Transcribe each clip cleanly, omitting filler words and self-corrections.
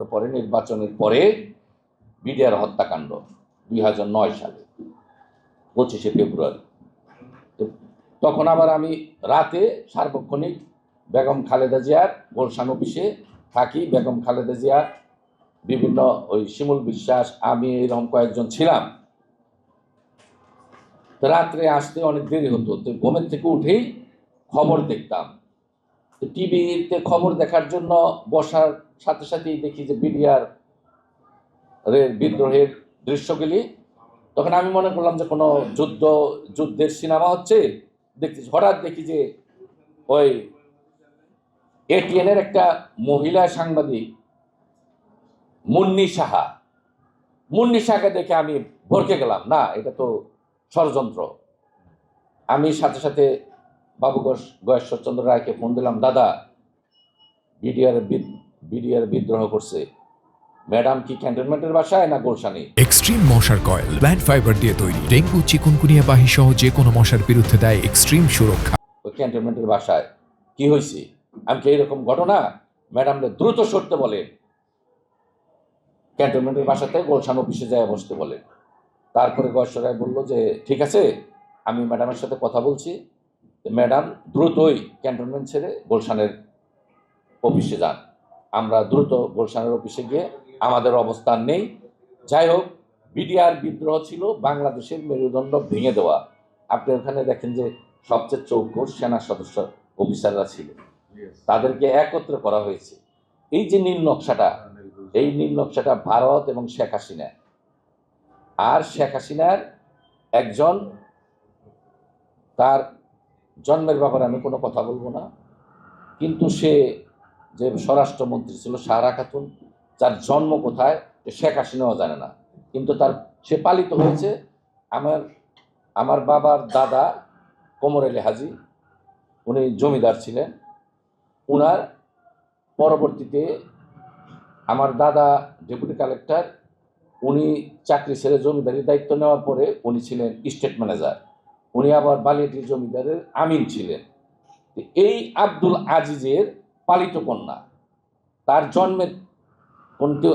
পরে নির্বাচনের পরে বিডিআর হত্যাকাণ্ড 2009 সালে 25শে ফেব্রুয়ারি। তখন আবার আমি রাতে সার্বক্ষণিক বেগম খালেদা জিয়ার গুলশান অফিসে থাকি। বেগম খালেদা জিয়া, বিভিন্ন ওই শিমুল বিশ্বাস, আমি এরকম কয়েকজন ছিলাম। রাত্রে আসতে অনেক দেরি হতো, তো ঘুমের থেকে উঠেই খবর দেখতাম। তো টিভিতে খবর দেখার জন্য বসার সাথে সাথেই দেখি যে বিডিআর বিদ্রোহের দৃশ্যগুলি। তখন আমি মনে করলাম যে কোনো যুদ্ধের সিনেমা হচ্ছে। দেখতেছি, হঠাৎ দেখি যে ওই এটিএনের একটা মহিলা সাংবাদিক মুন্নি সাহাকে দেখে আমি ভরকে গেলাম, না এটা তো ষড়যন্ত্র। আমি সাথে সাথে বাবু গয়েশ্বরচন্দ্র রায়কে ফোন দিলাম, দাদা বিডিআর বিদ্রোহ করছে, ম্যাডাম কি ক্যান্টনমেন্টের বাসায় না গুলশানে? এক্সট্রিম মশার কয়েল প্ল্যান্ট ফাইবার দিয়ে তৈরি, ডেঙ্গু চিকুনগুনিয়া বাহি সহ যে কোনো মশার বিরুদ্ধে দেয় এক্সট্রিম সুরক্ষা। ওই ক্যান্টনমেন্টের বাসায় কি হয়েছে? আমি কি এইরকম ঘটনা? ম্যাডামরে দ্রুত সরতে বলে, ক্যান্টনমেন্টের বাসাতে গুলশান অফিসে যায় বসতে বলে। তারপরে গয়েশ্বর রায় বললো যে ঠিক আছে, আমি ম্যাডামের সাথে কথা বলছি। ম্যাডাম দ্রুতই ক্যান্টনমেন্ট ছেড়ে গুলশানের অফিসে যান। আমরা দ্রুত গুলশানের অফিসে গিয়ে আমাদের অবস্থান নেই। যাই হোক, বিডিআর বিদ্রোহ ছিল বাংলাদেশের মেরুদণ্ড ভেঙে দেওয়া। আপনি ওখানে দেখেন যে সবচেয়ে চৌকোর সেনা সদস্য অফিসাররা ছিল, তাদেরকে একত্র করা হয়েছে। এই যে নীল নকশাটা ভারত এবং শেখ হাসিনা, আর শেখ হাসিনার একজন, তার জন্মের ব্যাপারে আমি কোনো কথা বলবো না, কিন্তু সে যে স্বরাষ্ট্রমন্ত্রী ছিল সাহারা খাতুন, যার জন্ম কোথায় শেখ হাসিনাও জানে না, কিন্তু সে পালিত হয়েছে। আমার বাবার দাদা কোমর আলী হাজি, উনি জমিদার ছিলেন। উনার পরবর্তীতে আমার দাদা ডেপুটি কালেক্টর, উনি চাকরি ছেড়ে জমিদারির দায়িত্ব নেওয়ার পরে উনি ছিলেন স্টেট ম্যানেজার। উনি আবার বালিয়াটি জমিদারের আমিন ছিলেন। এই আব্দুল আজিজের পালিত কন্যা, তার জন্মের কিন্তু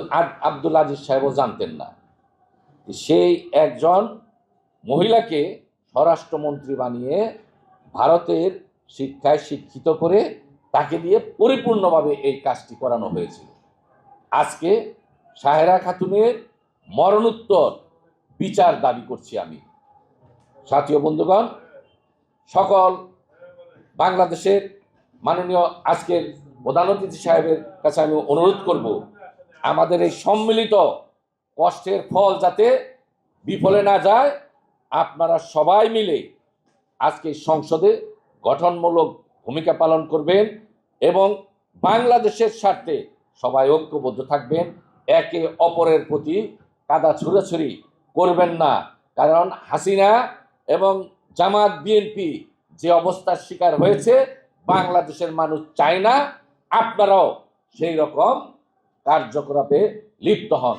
আব্দুল আজিজ সাহেবও জানতেন না। সেই একজন মহিলাকে স্বরাষ্ট্রমন্ত্রী বানিয়ে ভারতের শিক্ষায় শিক্ষিত করে তাকে দিয়ে পরিপূর্ণভাবে এই কাজটি করানো হয়েছিল। আজকে সাহেরা খাতুনের মরণোত্তর বিচার দাবি করছি আমি। সাথী বন্ধুগণ, সকল বাংলাদেশের মাননীয় আজকের প্রধান অতিথি সাহেবের কাছে আমি অনুরোধ করব, আমাদের এই সম্মিলিত কষ্টের ফল যাতে বিফলে না যায়, আপনারা সবাই মিলে আজকে সংসদে গঠনমূলক ভূমিকা পালন করবেন এবং বাংলাদেশের স্বার্থে সবাই ঐক্যবদ্ধ থাকবেন। একে অপরের প্রতি কাদা ছুড়াছুড়ি করবেন না, কারণ হাসিনা এবং জামাত বিএনপি যে অবস্থার শিকার হয়েছে বাংলাদেশের মানুষ চায় না আপনারাও সেই রকম কার্যকলাপে লিপ্ত হন।